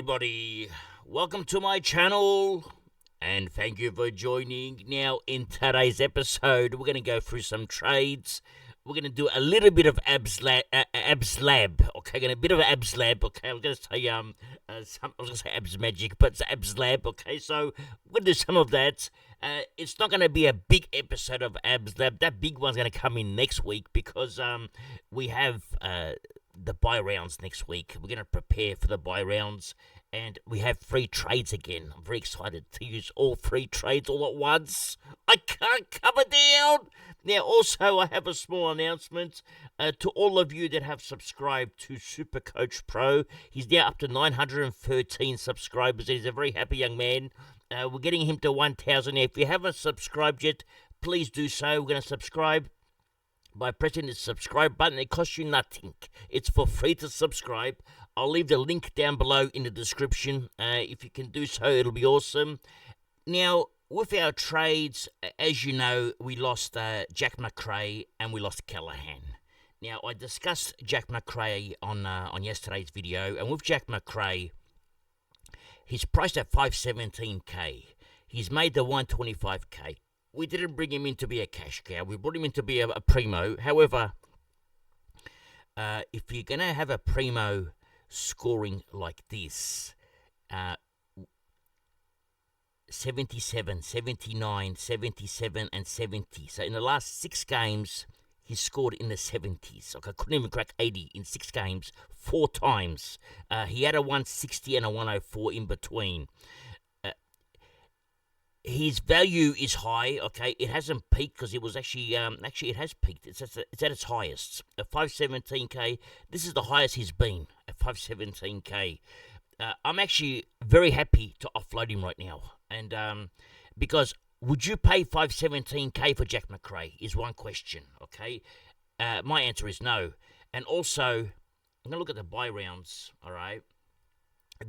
everybody, welcome to my channel and thank you for joining. Now in today's episode we're going to go through some trades. We're going to do a little bit of abs lab, okay, a bit of abs lab, okay. I was going to say abs magic, but it's abs lab, okay. So we're going to do some of that. It's not going to be a big episode of abs lab. That big one's going to come in next week because we have the buy rounds next week. We're going to prepare for the buy rounds, and we have free trades again. I'm very excited to use all free trades all at once. I can't cover down. Now, also, I have a small announcement to all of you that have subscribed to Supercoach Pro. He's now up to 913 subscribers. He's a very happy young man. We're getting him to 1,000. If you haven't subscribed yet, please do so. We're going to subscribe by pressing the subscribe button. It costs you nothing. It's for free to subscribe. I'll leave the link down below in the description. If you can do so, it'll be awesome. Now, with our trades, as you know, we lost Jack McRae and we lost Callahan. Now, I discussed Jack McRae on yesterday's video, and with Jack McRae, he's priced at 517k. He's made the 125k. We didn't bring him in to be a cash cow. We brought him in to be a primo. However, if you're going to have a primo scoring like this, 77, 79, 77, and 70. So in the last 6 games, he scored in the 70s. Okay, couldn't even crack 80 in 6 games, 4 times. He had a 160 and a 104 in between. His value is high, okay. It hasn't peaked because it was actually it has peaked. It's at its highest, at 517k. This is the highest he's been, at 517k. I'm actually very happy to offload him right now, and because would you pay 517k for Jack McRae is one question, okay. My answer is no. And also, I'm gonna look at the buy rounds, all right.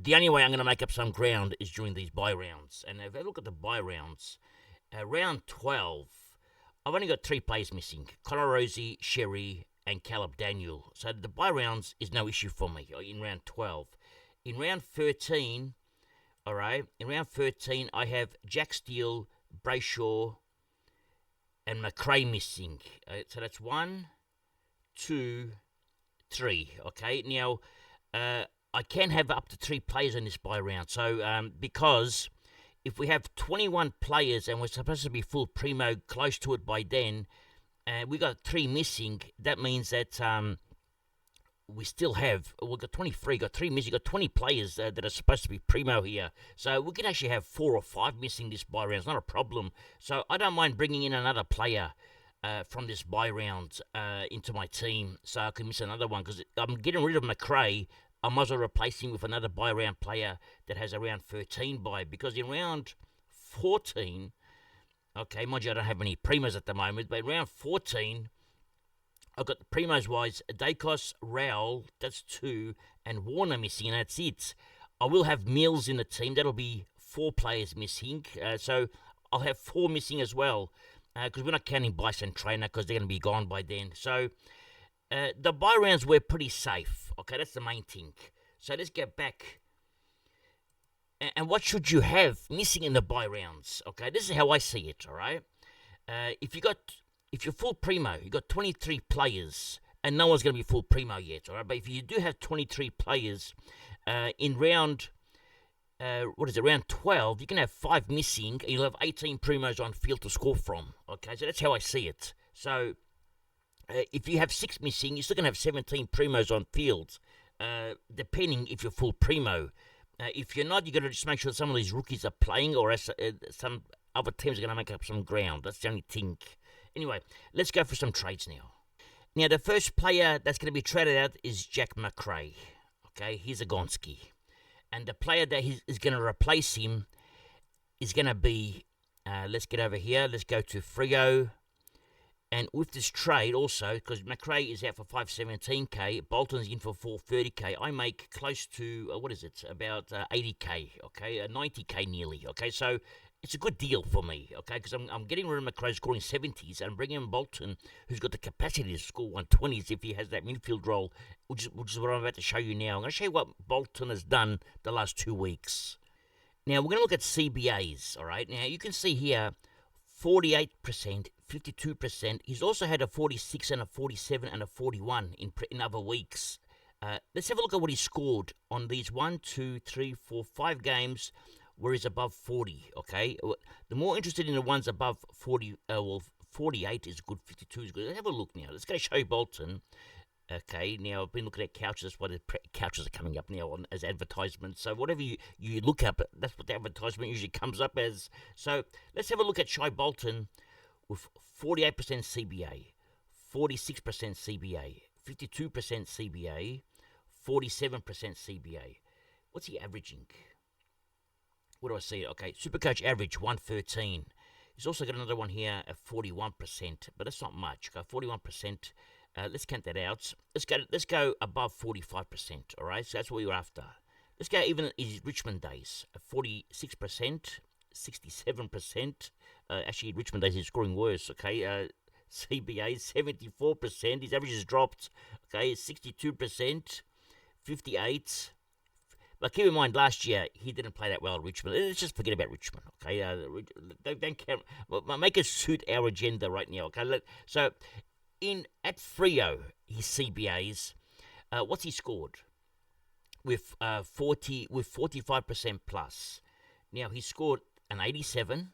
The only way I'm going to make up some ground is during these buy rounds. And if I look at the buy rounds, round 12, I've only got 3 players missing. Connor Rosie, Sherry, and Caleb Daniel. So the buy rounds is no issue for me in round 12. In round 13, all right, in round 13, I have Jack Steele, Brayshaw, and McRae missing. So that's 1, 2, 3, okay. Now, I can have up to 3 players in this buy round. So, because if we have 21 players and we're supposed to be full primo close to it by then, and we got 3 missing, that means that we've got 23, got 3 missing, got 20 players that are supposed to be primo here. So we can actually have 4 or 5 missing this buy round. It's not a problem. So I don't mind bringing in another player from this buy round into my team so I can miss another one, because I'm getting rid of McRae. I might as well replace him with another buy round player that has a round 13 buy, because in round 14, okay, mind you, I don't have any primos at the moment, but in round 14, I've got the primos wise, Dacos, Rowell, that's 2, and Warner missing, and that's it. I will have Mills in the team. That'll be 4 players missing, so I'll have 4 missing as well, because we're not counting Bryson Trainer because they're going to be gone by then. So the buy rounds were pretty safe. Okay, that's the main thing. So let's get back. And what should you have missing in the buy rounds? Okay, this is how I see it. All right, if you're full primo, you got 23 players, and no one's going to be full primo yet. All right, but if you do have 23 players in round, round 12, you can have 5 missing, and you'll have 18 primos on field to score from. Okay, so that's how I see it. So if you have 6 missing, you're still going to have 17 primos on field, depending if you're full primo. If you're not, you've got to just make sure some of these rookies are playing, or else, some other teams are going to make up some ground. That's the only thing. Anyway, let's go for some trades now. Now, the first player that's going to be traded out is Jack McRae. Okay, he's a Gonski. And the player that is going to replace him is going to be, let's get over here. Let's go to Frio. And with this trade also, because McRae is out for 517k, Bolton's in for 430k, I make close to, about 80k, okay, 90k nearly, okay. So it's a good deal for me, okay? Because I'm getting rid of McRae scoring 70s and bringing in Bolton, who's got the capacity to score 120s if he has that midfield role, which is what I'm about to show you now. I'm going to show you what Bolton has done the last 2 weeks. Now, we're going to look at CBAs, all right? Now, you can see here 48%, 52%. He's also had a 46 and a 47 and a 41 in other weeks. Let's have a look at what he scored on these 1, 2, 3, 4, 5 games where he's above 40, okay? The more interested in the ones above 40, 48 is good, 52 is good. Let's have a look now. Let's go show Bolton. Okay, now I've been looking at couches. That's why the couches are coming up now as advertisements. So whatever you look up, that's what the advertisement usually comes up as. So let's have a look at Shai Bolton with 48% CBA, 46% CBA, 52% CBA, 47% CBA. What's he averaging? What do I see? Okay, Supercoach average 113. He's also got another one here at 41%, but that's not much. Okay, 41%. Let's count that out. Let's go above 45%. All right, so that's what you're after. Let's go even his Richmond days, 46%, 67%. Actually, Richmond days he's scoring worse. Okay, CBA 74%. His average has dropped. Okay, 62%, 58%. But keep in mind, last year, he didn't play that well at Richmond. Let's just forget about Richmond, okay? Don't care. Make it suit our agenda right now, okay? So, at Freo, his CBAs, what's he scored? With 45% plus. Now, he scored an 87,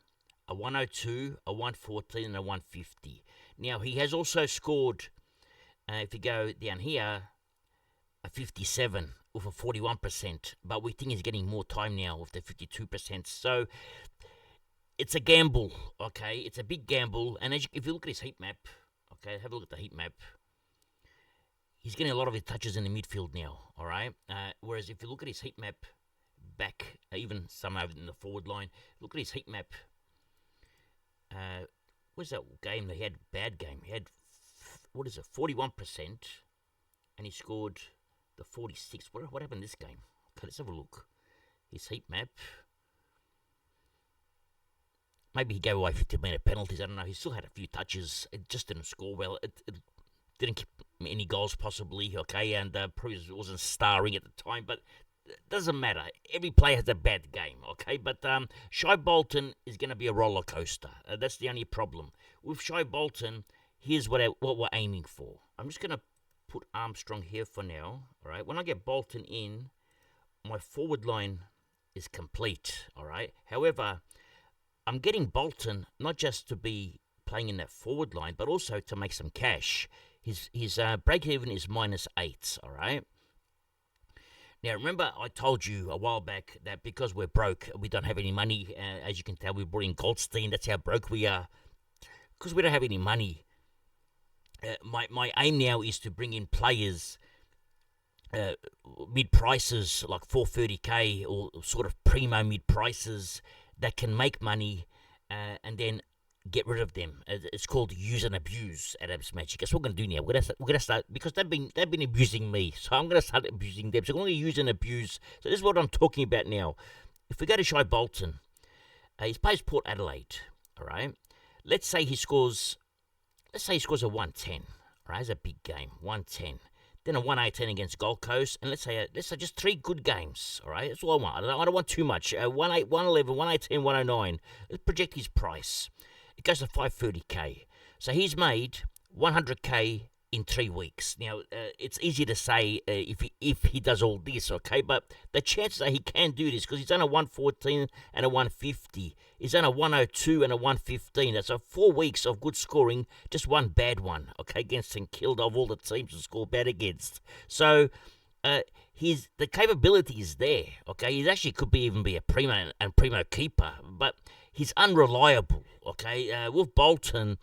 a 102, a 114, and a 150. Now, he has also scored, if you go down here, a 57 with a 41%, but we think he's getting more time now with the 52%. So it's a gamble, okay? It's a big gamble. And if you look at his heat map, okay, have a look at the heat map. He's getting a lot of his touches in the midfield now, all right? Whereas if you look at his heat map back, even some over in the forward line, look at his heat map. What's that game? He had bad game. He had, 41%, and he scored the 46. What happened this game? Okay, let's have a look. His heat map. Maybe he gave away 15-minute penalties. I don't know. He still had a few touches. It just didn't score well. It didn't keep any goals possibly, okay, and probably wasn't starring at the time, but it doesn't matter. Every player has a bad game, okay? But Shai Bolton is going to be a roller coaster. That's the only problem. With Shai Bolton, here's what we're aiming for. I'm just going to put Armstrong here for now, all right? When I get Bolton in, my forward line is complete, all right? However, I'm getting Bolton not just to be playing in that forward line, but also to make some cash. His break-even is -8, all right? Now, remember I told you a while back that because we're broke, we don't have any money. As you can tell, we brought in Goldstein. That's how broke we are. Because we don't have any money. My aim now is to bring in players mid-prices, like 430k or sort of primo mid-prices that can make money and then get rid of them. It's called use and abuse at Abs Magic. That's what we're going to do now. We're going to start, because they've been abusing me, so I'm going to start abusing them. So we're going to use and abuse. So this is what I'm talking about now. If we go to Shai Bolton, he plays Port Adelaide, all right? Let's say he scores a 110, all right? It's a big game, 110. Then a 118 against Gold Coast, and let's say just 3 good games, all right? That's all I want. I don't want too much. 111, 118, 109. Let's project his price. It goes to 530k. So he's made 100k in 3 weeks. Now, it's easy to say if he does all this, okay? But the chances are he can do this because he's done a 114 and a 150. He's done a 102 and a 115. That's 4 weeks of good scoring, just one bad one, okay, against St Kilda of all the teams to score bad against. So the capability is there, okay? He actually could even be a primo and primo keeper, but he's unreliable, okay? With Bolton,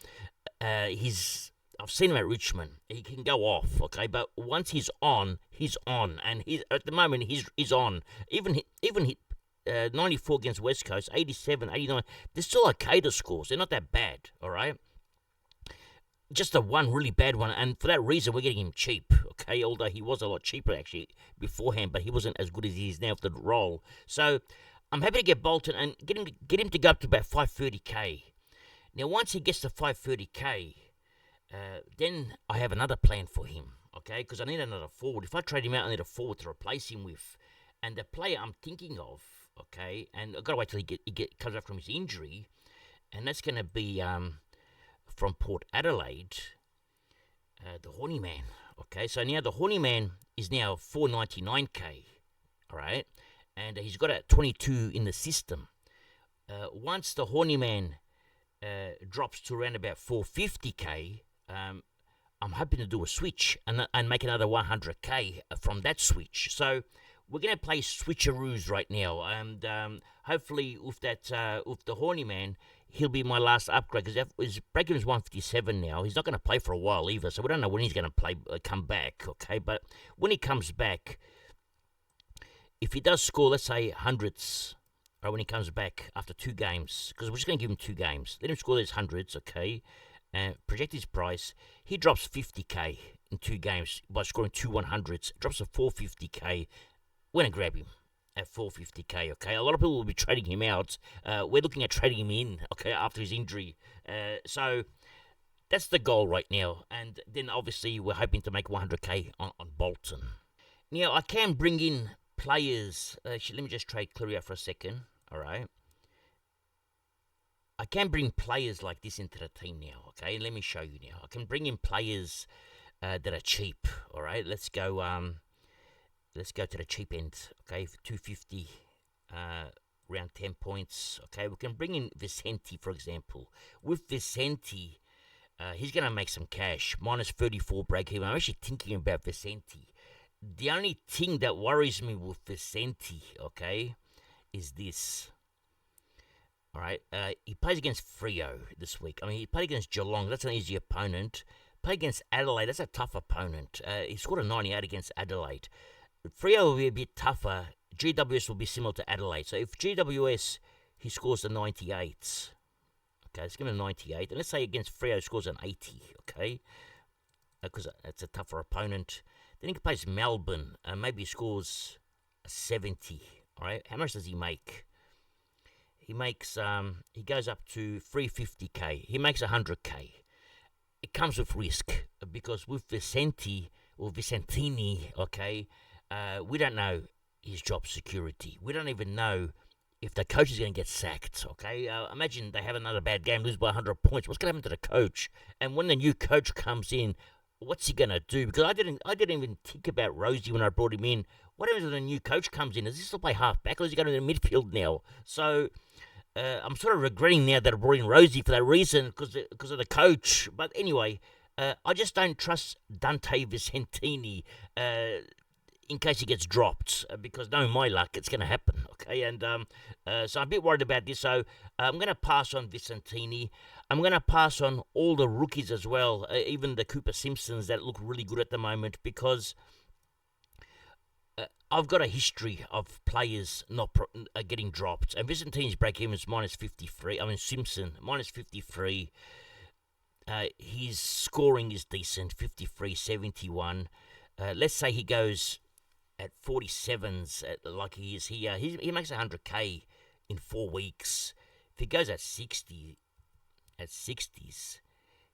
I've seen him at Richmond. He can go off, okay? But once he's on, and at the moment he's on. Even 94 against West Coast, 87, 89. They're still okay to scores. They're not that bad, all right? Just a one really bad one, and for that reason we're getting him cheap, okay? Although he was a lot cheaper actually beforehand, but he wasn't as good as he is now for the role. So I'm happy to get Bolton and get him to go up to about 530k. Now, once he gets to 530k, then I have another plan for him, okay? Because I need another forward. If I trade him out, I need a forward to replace him with. And the player I'm thinking of, okay, and I've got to wait till he comes back from his injury, and that's going to be from Port Adelaide, the Horny Man, okay? So now the Horny Man is now 499k, all right? And he's got a 22 in the system. Once the Horny Man drops to around about 450k, I'm hoping to do a switch and make another 100k from that switch. So we're going to play switcheroos right now, and hopefully with the Horny Man, he'll be my last upgrade, because his break-even is 157 now. He's not going to play for a while either, so we don't know when he's going to come back, okay? But when he comes back, if he does score, let's say hundreds, or when he comes back after 2 games, because we're just going to give him 2 games, let him score those hundreds, okay? Project his price. He drops 50k in 2 games by scoring 2 100s. Drops to 450k. We're going to grab him at 450k, okay? A lot of people will be trading him out. We're looking at trading him in, okay, after his injury. So that's the goal right now. And then obviously we're hoping to make 100k on Bolton. Now, I can bring in players. Let me just trade Cleary out for a second, all right? I can bring players like this into the team now, okay? Let me show you now. I can bring in players that are cheap, all right? Let's go to the cheap end, okay? For 250, around 10 points, okay? We can bring in Vicente, for example. With Vicente, he's going to make some cash, minus 34 break even. I'm actually thinking about Vicente. The only thing that worries me with Vicente, okay, is this. All right, he plays against Freo this week. I mean, he played against Geelong. That's an easy opponent. Played against Adelaide. That's a tough opponent. He scored a 98 against Adelaide. Freo will be a bit tougher. GWS will be similar to Adelaide. So if GWS, he scores the 98. Okay, let's give him a 98. And let's say against Freo scores an 80, okay? Because that's a tougher opponent. Then he plays Melbourne. Maybe he scores a 70, all right? How much does he make? He makes, he goes up to 350k. He makes 100k. It comes with risk, because with Vicente, or Vicentini, okay, we don't know his job security. We don't even know if the coach is going to get sacked, okay? Imagine they have another bad game, lose by 100 points. What's going to happen to the coach? And when the new coach comes in, what's he going to do? Because I didn't even think about Rosie when I brought him in. What happens when the new coach comes in? Does he still play half-back, or is he going to the midfield now? So I'm sort of regretting now that I brought in Rosie for that reason, because of the coach. But anyway, I just don't trust Dante Vicentini in case he gets dropped, because knowing my luck, it's going to happen, okay? And so I'm a bit worried about this, so I'm going to pass on Vicentini. I'm going to pass on all the rookies as well, even the Cooper Simpsons that look really good at the moment, because I've got a history of players not getting dropped. And Vicentini's break-even is minus 53. I mean, Simpson, minus 53. His scoring is decent, 53, 71. Let's say he goes at 47s, like he is here. He makes 100k in 4 weeks. If he goes at 60, at 60s,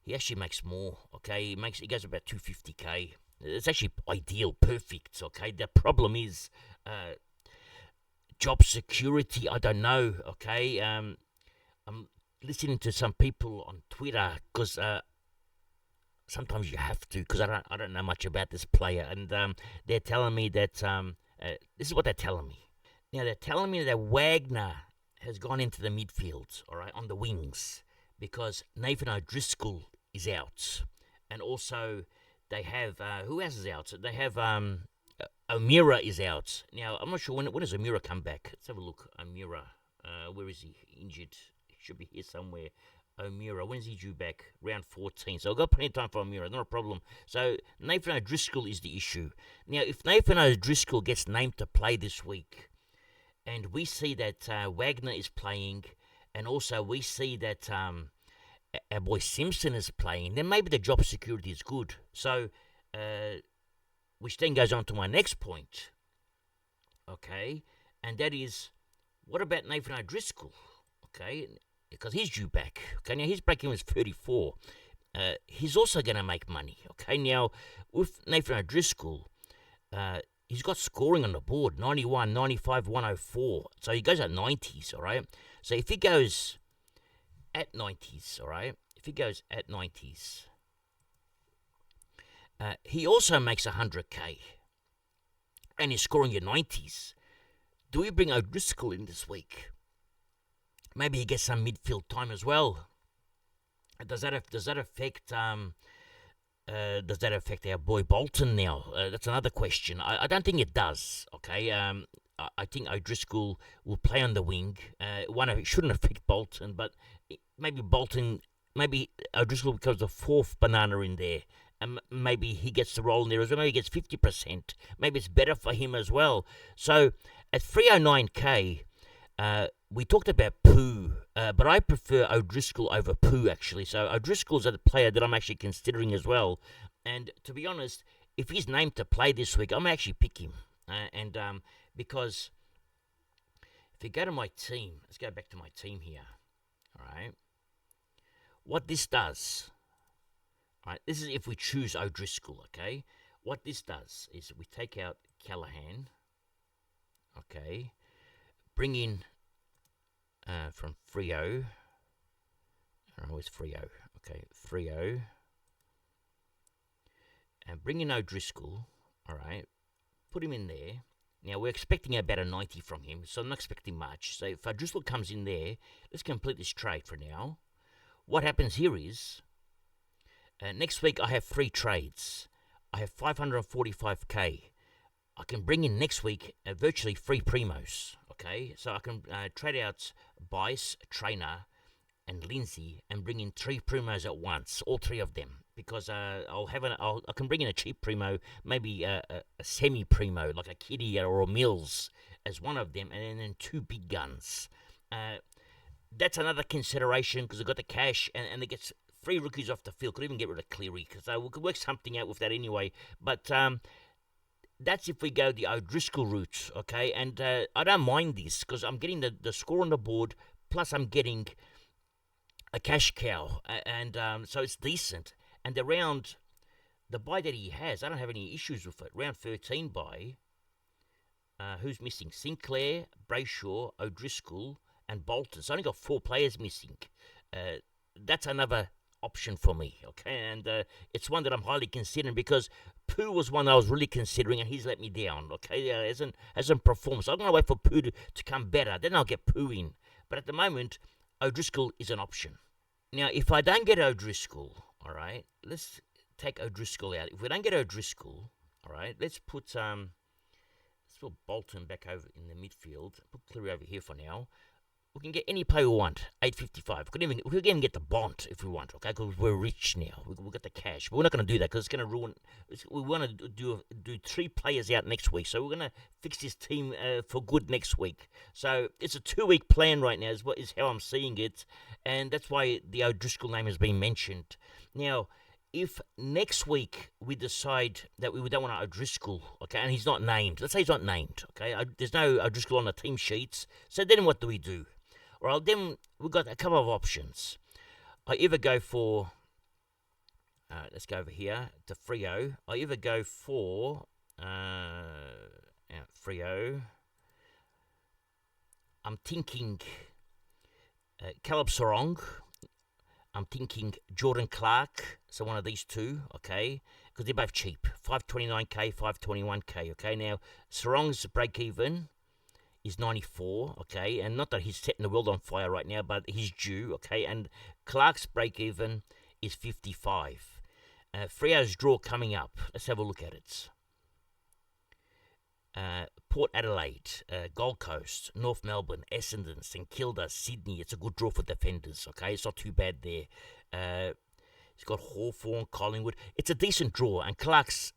he actually makes more, okay? He goes about 250k. It's actually ideal, perfect, okay? The problem is job security. I don't know, okay? I'm listening to some people on Twitter, because sometimes you have to, because I don't know much about this player, and they're telling me that this is what they're telling me. Now, they're telling me that Wagner has gone into the midfield, all right, on the wings, because Nathan O'Driscoll is out, and also they have who else is out? They have O'Meara is out. Now, I'm not sure when does O'Meara come back. Let's have a look. O'Meara, where is he? Injured. He should be here somewhere. O'Meara, when is he due back? Round 14. So I've got plenty of time for O'Meara, not a problem. So Nathan O'Driscoll is the issue. Now, if Nathan O'Driscoll gets named to play this week, and we see that Wagner is playing, and also we see that our boy Simpson is playing, then maybe the job security is good. So, which then goes on to my next point, okay, and that is, What about Nathan O'Driscoll? Okay, because he's due back. Okay, now his break-even was 34. He's also going to make money. Okay, now with Nathan O'Driscoll, he's got scoring on the board, 91, 95, 104. So he goes at 90s, all right? So if he goes at 90s, all right? If he goes at 90s, he also makes 100K. And he's scoring your 90s. Do we bring O'Driscoll in this week? Maybe he gets some midfield time as well. Does that affect our boy Bolton now? That's another question. I don't think it does. Okay. I think O'Driscoll will play on the wing. It shouldn't affect Bolton, but maybe O'Driscoll becomes the fourth banana in there. And maybe he gets the role in there as well. Maybe he gets 50%. Maybe it's better for him as well. So at 309K, we talked about Pooh, but I prefer O'Driscoll over Pooh, actually. So O'Driscoll's a player that I'm actually considering as well. And to be honest, if he's named to play this week, I'm actually pick him. Because if you go to my team, let's go back to my team here. All right. What this does, all right, this is if we choose O'Driscoll, okay? What this does is we take out Callahan, okay? Bring in from Freo. Where's Freo? Okay, Freo. And bring in O'Driscoll, all right? Put him in there. Now, we're expecting about a 90 from him, so I'm not expecting much. So if O'Driscoll comes in there, let's complete this trade for now. What happens here is, next week I have 3 trades. I have 545K. I can bring in next week virtually 3 primos, okay? So I can trade out Bice, Trainer, and Lindsay and bring in 3 primos at once, all 3 of them. Because I can bring in a cheap primo, maybe a semi-primo, like a Kitty or a Mills as one of them, and then 2 big guns. That's another consideration because I've got the cash and it gets 3 rookies off the field. Could even get rid of Cleary because we could work something out with that anyway. But that's if we go the O'Driscoll route, okay? And I don't mind this because I'm getting the score on the board, plus I'm getting a cash cow, and so it's decent. And the buy that he has, I don't have any issues with it. Round 13 buy, who's missing? Sinclair, Brayshaw, O'Driscoll, and Bolton. So I only got 4 players missing. That's another option for me, okay? And it's one that I'm highly considering because Pooh was one I was really considering, and he's let me down, okay? Hasn't performed. So I'm going to wait for Pooh to come better. Then I'll get Pooh in. But at the moment, O'Driscoll is an option. Now, if I don't get O'Driscoll, all right, let's take O'Driscoll out. If we don't get O'Driscoll, all right, let's put Bolton back over in the midfield. Put Cleary over here for now. We can get any player we want, 855. We can even get the Bont if we want, okay? Because we're rich now. We've got the cash. But we're not going to do that because it's going to ruin. We want to do 3 players out next week. So we're going to fix this team for good next week. So it's a 2-week plan right now is how I'm seeing it. And that's why the O'Driscoll name has been mentioned. Now, if next week we decide that we don't want O'Driscoll, okay, and he's not named. Let's say he's not named, okay? There's no O'Driscoll on the team sheets. So then what do we do? Well, then we've got a couple of options. I either go for, let's go over here to Freo. I either go for Freo. I'm thinking Caleb Sarong. I'm thinking Jordan Clark. So one of these 2, okay? Because they're both cheap. 529K, 521K, okay? Now, Sarong's break-even is 94, okay, and not that he's setting the world on fire right now, but he's due, okay, and Clark's break-even is 55. Freo's draw coming up. Let's have a look at it. Port Adelaide, Gold Coast, North Melbourne, Essendon, St Kilda, Sydney. It's a good draw for defenders, okay, it's not too bad there. He's got Hawthorn, Collingwood. It's a decent draw, and Clark's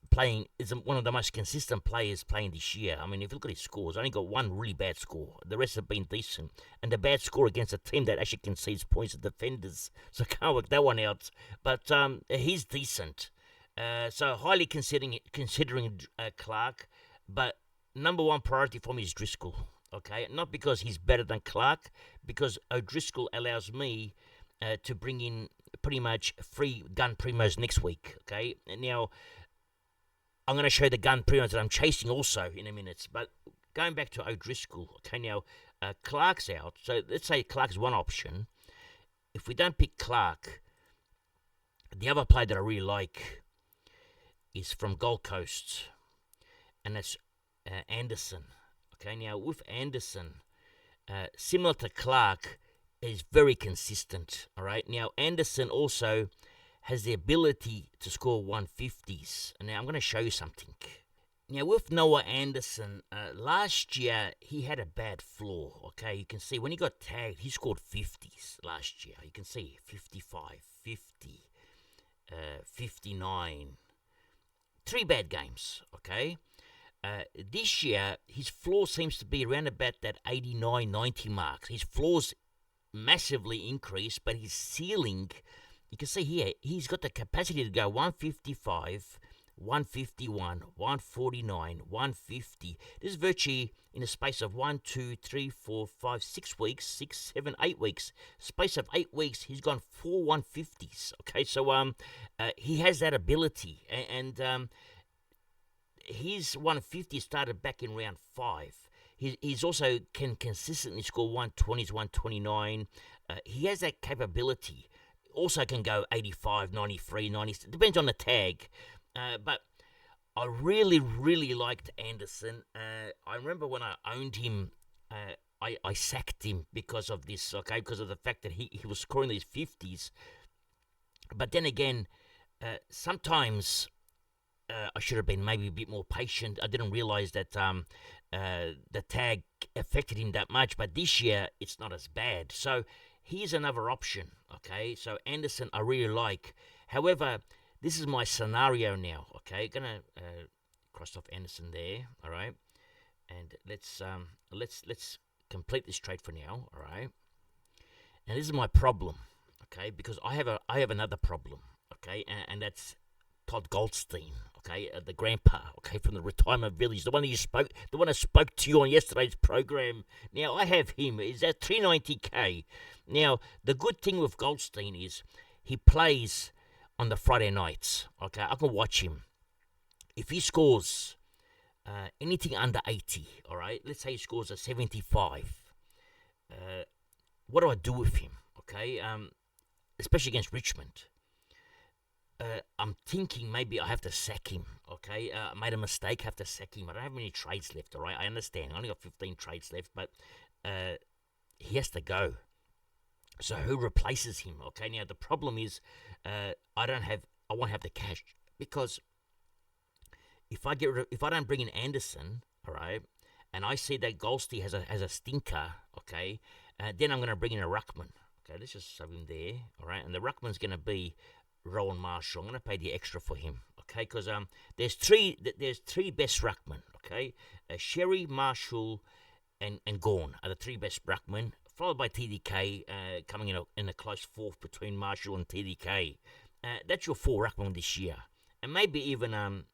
is one of the most consistent players playing this year. I mean, if you look at his scores, only got 1 really bad score. The rest have been decent. And the bad score against a team that actually concedes points to defenders. So can't work that one out. But he's decent. So highly considering Clark. But number 1 priority for me is Driscoll. Okay, not because he's better than Clark, because O'Driscoll allows me to bring in pretty much free gun primos next week. Okay, and now I'm going to show the gun primos that I'm chasing also in a minute. But going back to O'Driscoll, okay, now Clark's out. So let's say Clark's one option. If we don't pick Clark, the other player that I really like is from Gold Coast, and that's Anderson. Okay, now with Anderson, similar to Clark, is very consistent. All right, now Anderson also has the ability to score 150s. And now I'm going to show you something. Now with Noah Anderson, last year he had a bad flaw. Okay, you can see when he got tagged, he scored 50s last year. You can see 55, 50, 59. 3 bad games. Okay. This year, his floor seems to be around about that 89, 90 marks. His floor's massively increased, but his ceiling, you can see here, he's got the capacity to go 155, 151, 149, 150. This is virtually in a space of 1, 2, 3, 4, 5, 6 weeks, 6, 7, 8 weeks. Space of 8 weeks, he's gone 4 150s. Okay, so he has that ability, and his 150 started back in round 5. He's also can consistently score 120s, 129. He has that capability. Also can go 85, 93, 90. It depends on the tag. But I really, really liked Anderson. I remember when I owned him, I sacked him because of this, okay, because of the fact that he was scoring these 50s. But then again, sometimes I should have been maybe a bit more patient. I didn't realize that the tag affected him that much. But this year, it's not as bad. So here's another option, okay? So Anderson, I really like. However, this is my scenario now, okay? Gonna cross off Anderson there, all right? And let's complete this trade for now, all right? And this is my problem, okay? Because I have another problem, okay? And that's Todd Goldstein, okay, the grandpa, okay, from the retirement village, the one I spoke to you on yesterday's program. Now I have him. Is that 390k? Now the good thing with Goldstein is he plays on the Friday nights. Okay, I can watch him. If he scores anything under 80, all right, let's say he scores a 75. What do I do with him? Okay, especially against Richmond. I'm thinking maybe I have to sack him, okay? I made a mistake, have to sack him. I don't have many trades left, all right? I understand. I only got 15 trades left, but he has to go. So who replaces him, okay? Now, the problem is I won't have the cash because if I don't bring in Anderson, all right, and I see that Goldstein has a stinker, okay, then I'm going to bring in a ruckman. Okay, let's just sub him there, all right? And the ruckman's going to be Rowan Marshall. I'm going to pay the extra for him, okay? Because there's three best ruckmen, okay? Sherry, Marshall, and Gawn are the 3 best ruckmen, followed by TDK coming in a close 4th between Marshall and TDK. That's your 4 ruckmen this year, and maybe even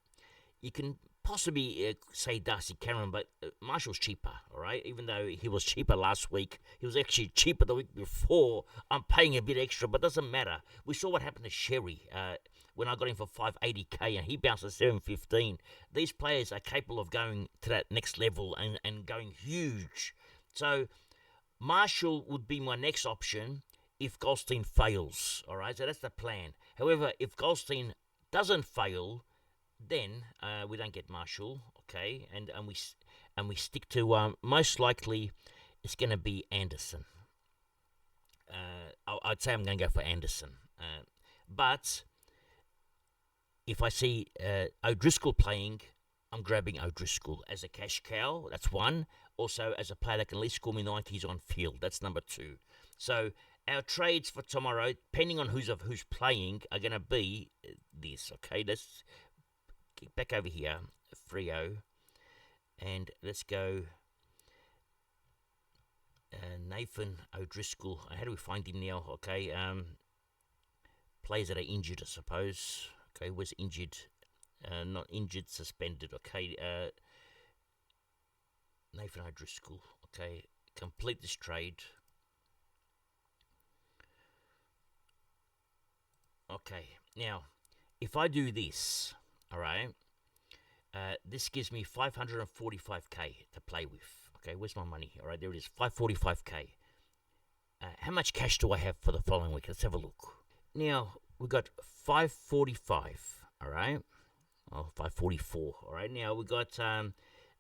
you can possibly say Darcy Cameron, but Marshall's cheaper, all right? Even though he was cheaper last week, he was actually cheaper the week before. I'm paying a bit extra, but doesn't matter. We saw what happened to Sherry when I got him for 580k and he bounced to 715. These players are capable of going to that next level and going huge. So Marshall would be my next option if Goldstein fails, all right? So that's the plan. However, if Goldstein doesn't fail, then we don't get Marshall, okay, and we stick to most likely it's going to be Anderson. I'd say I'm going to go for Anderson, but if I see O'Driscoll playing, I'm grabbing O'Driscoll as a cash cow. That's one. Also, as a player that can at least score me 90s on field. That's number 2. So our trades for tomorrow, depending on who's playing, are going to be this. Okay, let's get back over here, Frio, and let's go Nathan O'Driscoll. How do we find him now? Okay, players that are injured, I suppose. Okay, was injured, not injured, suspended. Okay, Nathan O'Driscoll. Okay, complete this trade. Okay, now, if I do this, all right, this gives me 545k to play with. Okay, where's my money? All right, there it is, 545k. How much cash do I have for the following week? Let's have a look. Now, we've got 545, all right? Oh, 544, all right? Now, we got,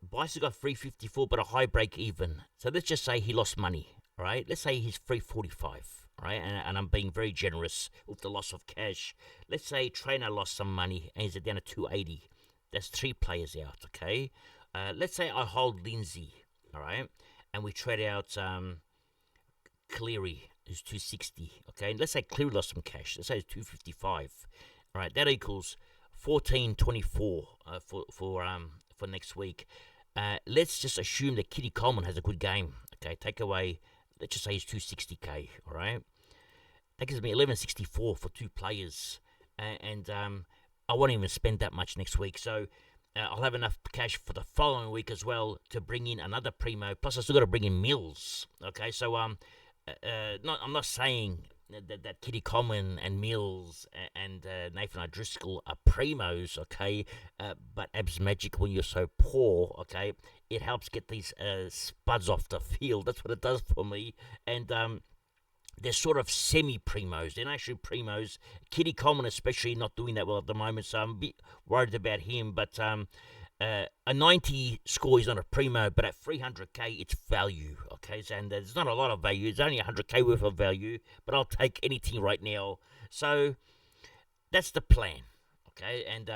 Bryce got 354, but a high break even. So let's just say he lost money, all right? Let's say he's 345, all right? And I'm being very generous with the loss of cash. Let's say Trainer lost some money and he's down to 280. That's 3 players out, okay? Let's say I hold Lindsay, all right? And we trade out Cleary, who's 260, okay? And let's say Cleary lost some cash. Let's say it's 255. All right, that equals 1424 for next week. Let's just assume that Kitty Coleman has a good game, okay? Take away, let's just say he's 260k, all right? That gives me 1164 for 2 players. And I won't even spend that much next week. So I'll have enough cash for the following week as well to bring in another primo. Plus, I still got to bring in Mills. Okay, so I'm not saying that Kitty Coleman and Mills and Nathan O'Driscoll are primos. Okay, but Abs Magic, when you're so poor, okay, it helps get these spuds off the field. That's what it does for me. And they're sort of semi-primos. They're not actually primos. Kitty Coleman especially not doing that well at the moment, so I'm a bit worried about him. But a 90 score is not a primo, but at 300k, it's value. Okay, so, and there's not a lot of value. It's only 100k worth of value, but I'll take anything right now. So that's the plan. Okay, and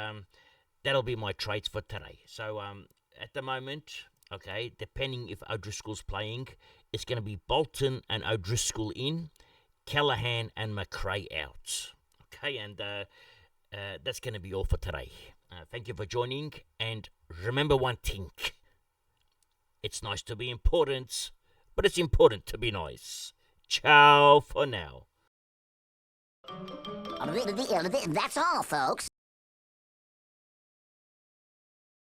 that'll be my trades for today. So at the moment, okay, depending if O'Driscoll's playing, it's going to be Bolton and O'Driscoll in, Callahan and McRae out. Okay, and that's going to be all for today. Thank you for joining, and remember one thing. It's nice to be important, but it's important to be nice. Ciao for now. That's all, folks.